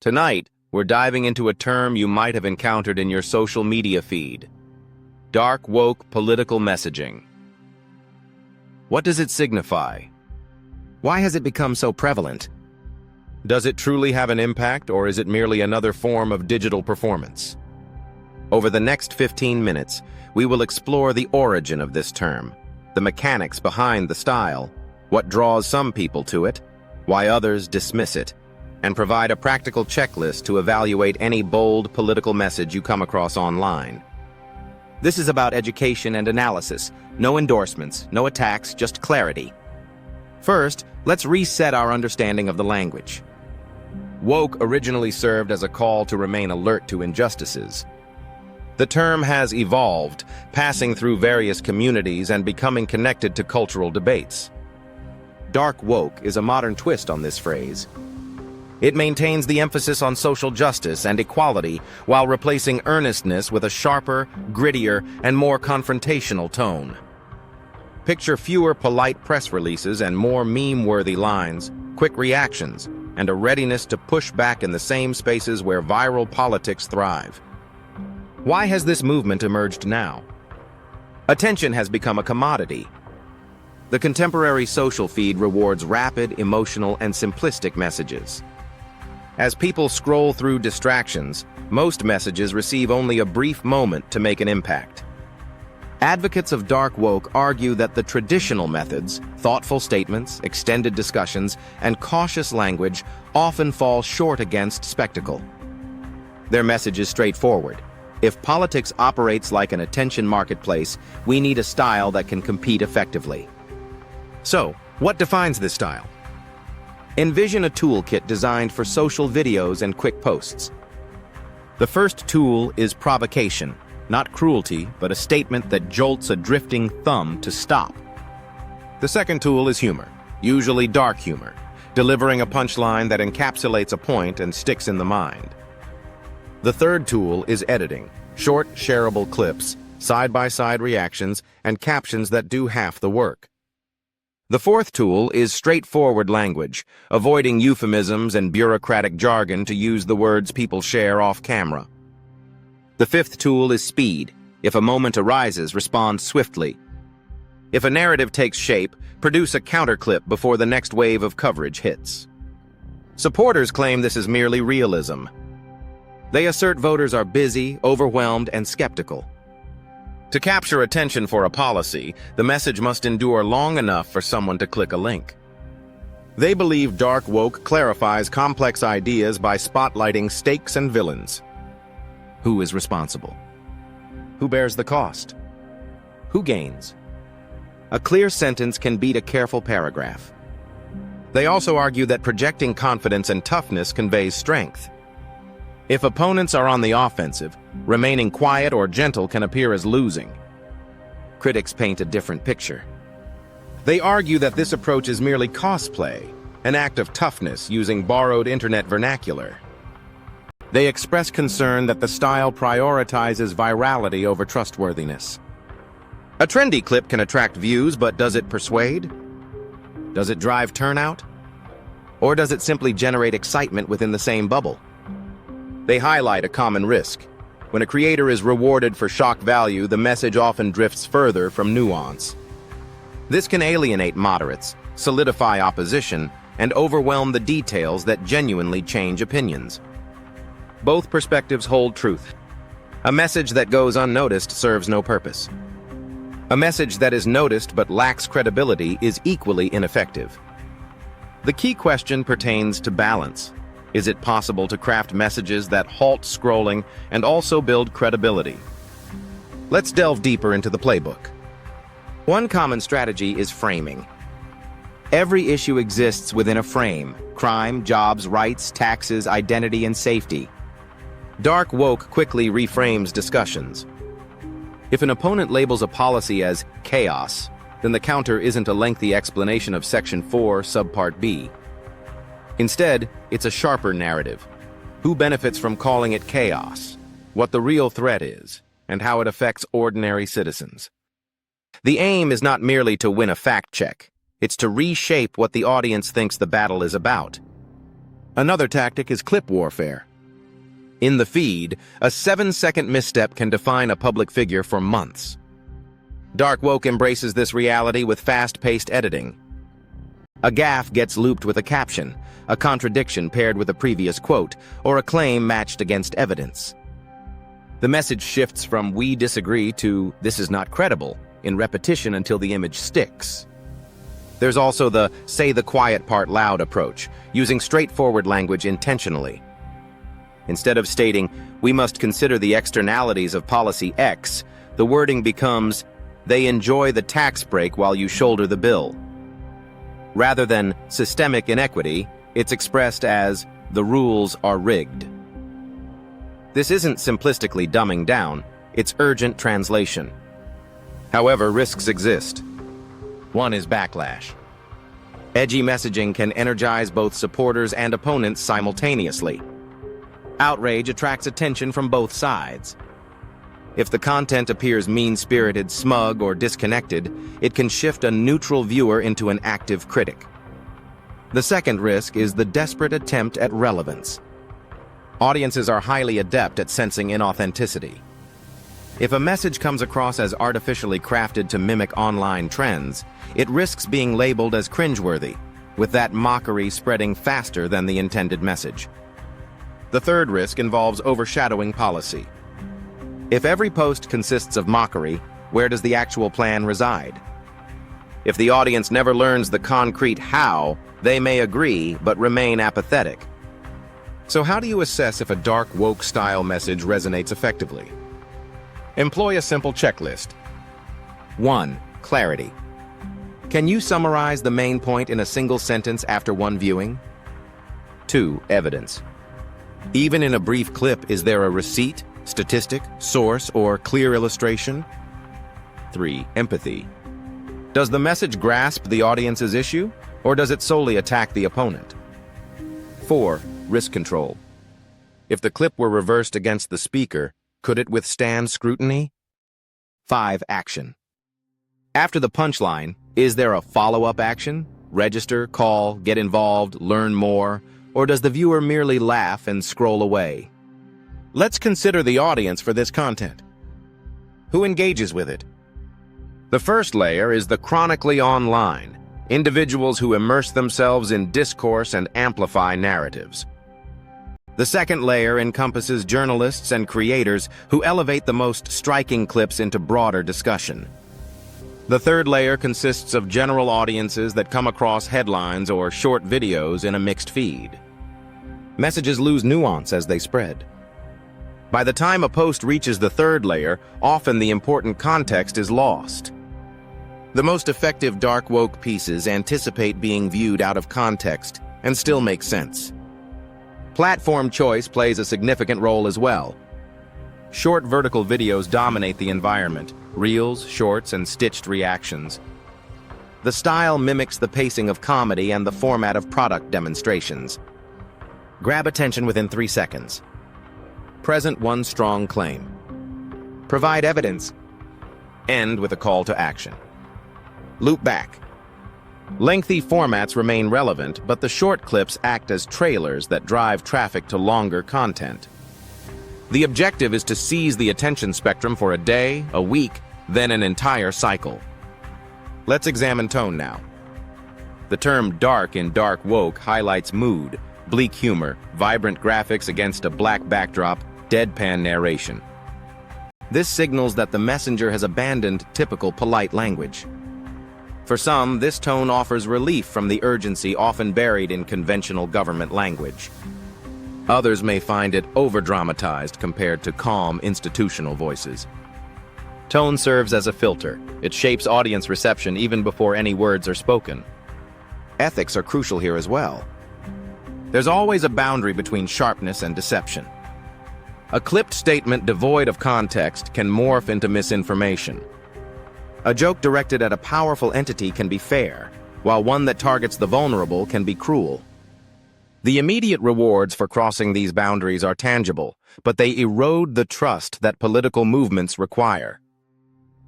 Tonight, we're diving into a term you might have encountered in your social media feed: dark woke political messaging. What does it signify? Why has it become so prevalent? Does it truly have an impact, or is it merely another form of digital performance? Over the next 15 minutes, we will explore the origin of this term, the mechanics behind the style, what draws some people to it, why others dismiss it, and provide a practical checklist to evaluate any bold political message you come across online. This is about education and analysis. No endorsements, no attacks, just clarity. First, let's reset our understanding of the language. Woke originally served as a call to remain alert to injustices. The term has evolved, passing through various communities and becoming connected to cultural debates. Dark woke is a modern twist on this phrase. It maintains the emphasis on social justice and equality while replacing earnestness with a sharper, grittier, and more confrontational tone. Picture fewer polite press releases and more meme-worthy lines, quick reactions, and a readiness to push back in the same spaces where viral politics thrive. Why has this movement emerged now? Attention has become a commodity. The contemporary social feed rewards rapid, emotional, and simplistic messages. As people scroll through distractions, most messages receive only a brief moment to make an impact. Advocates of dark woke argue that the traditional methods, thoughtful statements, extended discussions, and cautious language often fall short against spectacle. Their message is straightforward. If politics operates like an attention marketplace, we need a style that can compete effectively. So, what defines this style? Envision a toolkit designed for social videos and quick posts. The first tool is provocation, not cruelty, but a statement that jolts a drifting thumb to stop. The second tool is humor, usually dark humor, delivering a punchline that encapsulates a point and sticks in the mind. The third tool is editing, short, shareable clips, side-by-side reactions, and captions that do half the work. The fourth tool is straightforward language, avoiding euphemisms and bureaucratic jargon to use the words people share off camera. The fifth tool is speed. If a moment arises, respond swiftly. If a narrative takes shape, produce a counterclip before the next wave of coverage hits. Supporters claim this is merely realism. They assert voters are busy, overwhelmed, and skeptical. To capture attention for a policy, the message must endure long enough for someone to click a link. They believe dark woke clarifies complex ideas by spotlighting stakes and villains. Who is responsible? Who bears the cost? Who gains? A clear sentence can beat a careful paragraph. They also argue that projecting confidence and toughness conveys strength. If opponents are on the offensive, remaining quiet or gentle can appear as losing. Critics paint a different picture. They argue that this approach is merely cosplay, an act of toughness using borrowed internet vernacular. They express concern that the style prioritizes virality over trustworthiness. A trendy clip can attract views, but does it persuade? Does it drive turnout? Or does it simply generate excitement within the same bubble? They highlight a common risk. When a creator is rewarded for shock value, the message often drifts further from nuance. This can alienate moderates, solidify opposition, and overwhelm the details that genuinely change opinions. Both perspectives hold truth. A message that goes unnoticed serves no purpose. A message that is noticed but lacks credibility is equally ineffective. The key question pertains to balance. Is it possible to craft messages that halt scrolling and also build credibility? Let's delve deeper into the playbook. One common strategy is framing. Every issue exists within a frame: crime, jobs, rights, taxes, identity, and safety. Dark woke quickly reframes discussions. If an opponent labels a policy as chaos, then the counter isn't a lengthy explanation of Section 4, Subpart B. Instead, it's a sharper narrative. Who benefits from calling it chaos? What the real threat is, and how it affects ordinary citizens. The aim is not merely to win a fact check. It's to reshape what the audience thinks the battle is about. Another tactic is clip warfare. In the feed, a 7-second misstep can define a public figure for months. Dark woke embraces this reality with fast-paced editing. A gaffe gets looped with a caption, a contradiction paired with a previous quote, or a claim matched against evidence. The message shifts from "we disagree" to "this is not credible" in repetition until the image sticks. There's also the "say the quiet part loud" approach, using straightforward language intentionally. Instead of stating, "we must consider the externalities of policy X," the wording becomes, "they enjoy the tax break while you shoulder the bill." Rather than "systemic inequity," it's expressed as "the rules are rigged." This isn't simplistically dumbing down, it's urgent translation. However, risks exist. One is backlash. Edgy messaging can energize both supporters and opponents simultaneously. Outrage attracts attention from both sides. If the content appears mean-spirited, smug, or disconnected, it can shift a neutral viewer into an active critic. The second risk is the desperate attempt at relevance. Audiences are highly adept at sensing inauthenticity. If a message comes across as artificially crafted to mimic online trends, it risks being labeled as cringeworthy, with that mockery spreading faster than the intended message. The third risk involves overshadowing policy. If every post consists of mockery, where does the actual plan reside? If the audience never learns the concrete how, they may agree but remain apathetic. So how do you assess if a dark woke-style message resonates effectively? Employ a simple checklist. 1. Clarity. Can you summarize the main point in a single sentence after one viewing? 2. Evidence. Even in a brief clip, is there a receipt, statistic, source, or clear illustration? 3. Empathy. Does the message grasp the audience's issue, or does it solely attack the opponent? 4. Risk control. If the clip were reversed against the speaker, could it withstand scrutiny? 5. Action. After the punchline, is there a follow-up action? Register, call, get involved, learn more, or does the viewer merely laugh and scroll away? Let's consider the audience for this content. Who engages with it? The first layer is the chronically online, individuals who immerse themselves in discourse and amplify narratives. The second layer encompasses journalists and creators who elevate the most striking clips into broader discussion. The third layer consists of general audiences that come across headlines or short videos in a mixed feed. Messages lose nuance as they spread. By the time a post reaches the third layer, often the important context is lost. The most effective dark woke pieces anticipate being viewed out of context and still make sense. Platform choice plays a significant role as well. Short vertical videos dominate the environment, reels, shorts, and stitched reactions. The style mimics the pacing of comedy and the format of product demonstrations. Grab attention within 3 seconds. Present one strong claim. Provide evidence. End with a call to action. Loop back. Lengthy formats remain relevant, but the short clips act as trailers that drive traffic to longer content. The objective is to seize the attention spectrum for a day, a week, then an entire cycle. Let's examine tone now. The term dark in dark woke highlights mood, bleak humor, vibrant graphics against a black backdrop, deadpan narration. This signals that the messenger has abandoned typical polite language. For some, this tone offers relief from the urgency often buried in conventional government language. Others may find it over-dramatized compared to calm institutional voices. Tone serves as a filter. It shapes audience reception even before any words are spoken. Ethics are crucial here as well. There's always a boundary between sharpness and deception. A clipped statement devoid of context can morph into misinformation. A joke directed at a powerful entity can be fair, while one that targets the vulnerable can be cruel. The immediate rewards for crossing these boundaries are tangible, but they erode the trust that political movements require.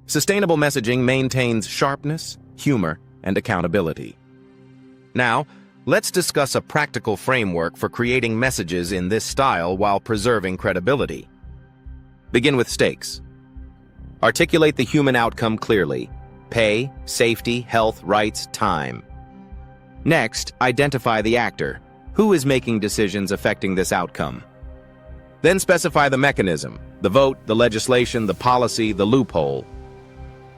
Sustainable messaging maintains sharpness, humor, and accountability. Now, Let's discuss a practical framework for creating messages in this style while preserving credibility. Begin with stakes. Articulate the human outcome clearly: pay, safety, health, rights, time. Next, identify the actor. Who is making decisions affecting this outcome? Then specify the mechanism: the vote, the legislation, the policy, the loophole.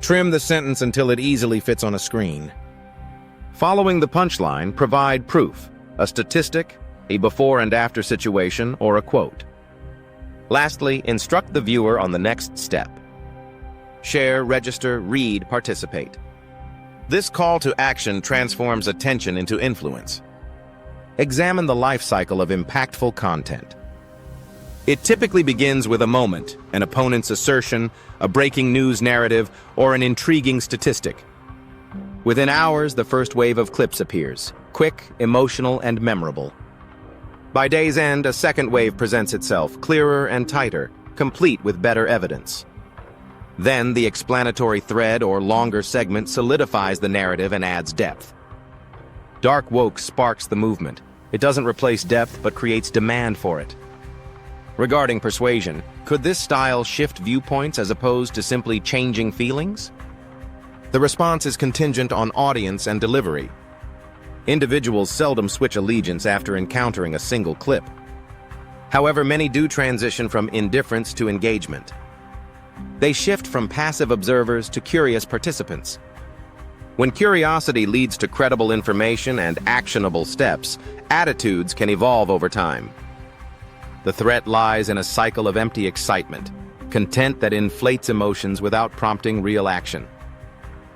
Trim the sentence until it easily fits on a screen. Following the punchline, provide proof: a statistic, a before and after situation, or a quote. Lastly, instruct the viewer on the next step. Share, register, read, participate. This call to action transforms attention into influence. Examine the life cycle of impactful content. It typically begins with a moment, an opponent's assertion, a breaking news narrative, or an intriguing statistic. Within hours, the first wave of clips appears, quick, emotional, and memorable. By day's end, a second wave presents itself, clearer and tighter, complete with better evidence. Then, the explanatory thread or longer segment solidifies the narrative and adds depth. Dark woke sparks the movement. It doesn't replace depth, but creates demand for it. Regarding persuasion, could this style shift viewpoints as opposed to simply changing feelings? The response is contingent on audience and delivery. Individuals seldom switch allegiance after encountering a single clip. However, many do transition from indifference to engagement. They shift from passive observers to curious participants. When curiosity leads to credible information and actionable steps, attitudes can evolve over time. The threat lies in a cycle of empty excitement, content that inflates emotions without prompting real action.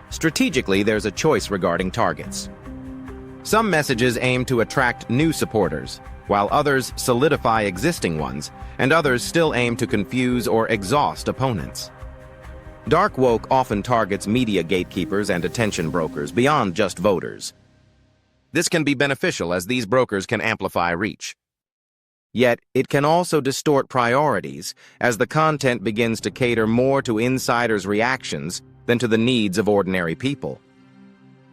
Strategically, there's a choice regarding targets. Some messages aim to attract new supporters, while others solidify existing ones, and others still aim to confuse or exhaust opponents. Dark woke often targets media gatekeepers and attention brokers beyond just voters. This can be beneficial as these brokers can amplify reach. Yet, it can also distort priorities as the content begins to cater more to insiders' reactions than to the needs of ordinary people.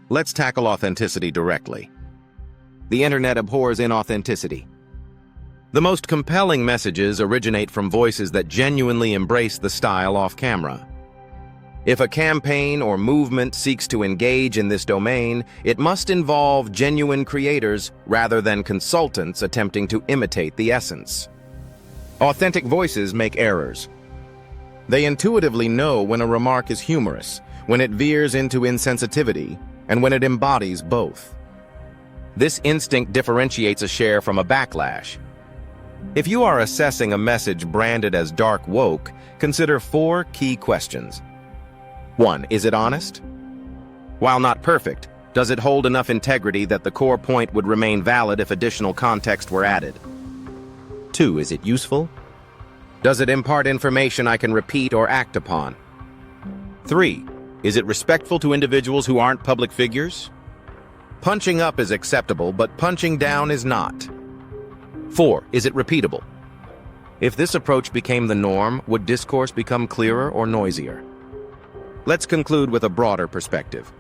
Let's tackle authenticity directly. The internet abhors inauthenticity. The most compelling messages originate from voices that genuinely embrace the style off camera. If a campaign or movement seeks to engage in this domain, it must involve genuine creators rather than consultants attempting to imitate the essence. Authentic voices make errors. They intuitively know when a remark is humorous, when it veers into insensitivity, and when it embodies both. This instinct differentiates a share from a backlash. If you are assessing a message branded as dark woke, consider 4 key questions. 1. Is it honest? While not perfect, does it hold enough integrity that the core point would remain valid if additional context were added? 2. Is it useful? Does it impart information I can repeat or act upon? 3. Is it respectful to individuals who aren't public figures? Punching up is acceptable, but punching down is not. 4. Is it repeatable? If this approach became the norm, would discourse become clearer or noisier? Let's conclude with a broader perspective.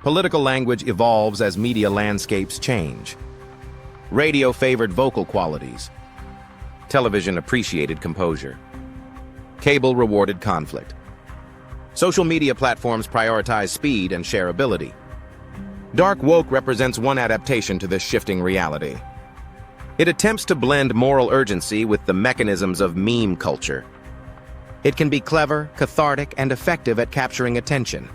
Political language evolves as media landscapes change. Radio favored vocal qualities. Television appreciated composure. Cable rewarded conflict. Social media platforms prioritize speed and shareability. Dark woke represents one adaptation to this shifting reality. It attempts to blend moral urgency with the mechanisms of meme culture. It can be clever, cathartic, and effective at capturing attention.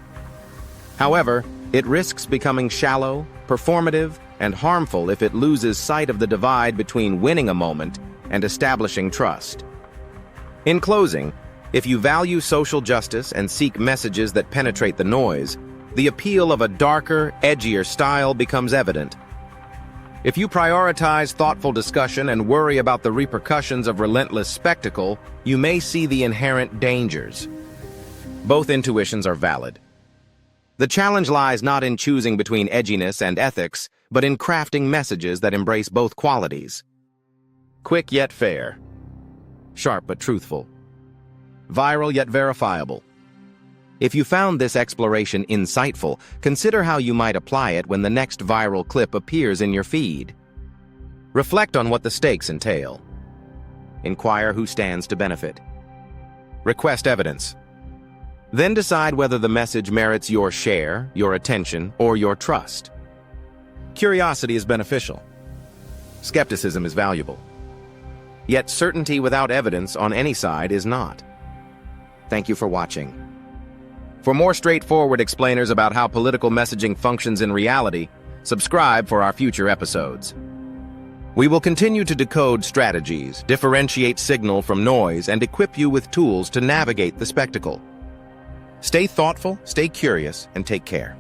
However, it risks becoming shallow, performative, and harmful if it loses sight of the divide between winning a moment and establishing trust. In closing, if you value social justice and seek messages that penetrate the noise, the appeal of a darker, edgier style becomes evident. If you prioritize thoughtful discussion and worry about the repercussions of relentless spectacle, you may see the inherent dangers. Both intuitions are valid. The challenge lies not in choosing between edginess and ethics, but in crafting messages that embrace both qualities. Quick yet fair. Sharp but truthful. Viral yet verifiable. If you found this exploration insightful, consider how you might apply it when the next viral clip appears in your feed. Reflect on what the stakes entail. Inquire who stands to benefit. Request evidence. Then decide whether the message merits your share, your attention, or your trust. Curiosity is beneficial. Skepticism is valuable. Yet certainty without evidence on any side is not. Thank you for watching. For more straightforward explainers about how political messaging functions in reality, subscribe for our future episodes. We will continue to decode strategies, differentiate signal from noise, and equip you with tools to navigate the spectacle. Stay thoughtful, stay curious, and take care.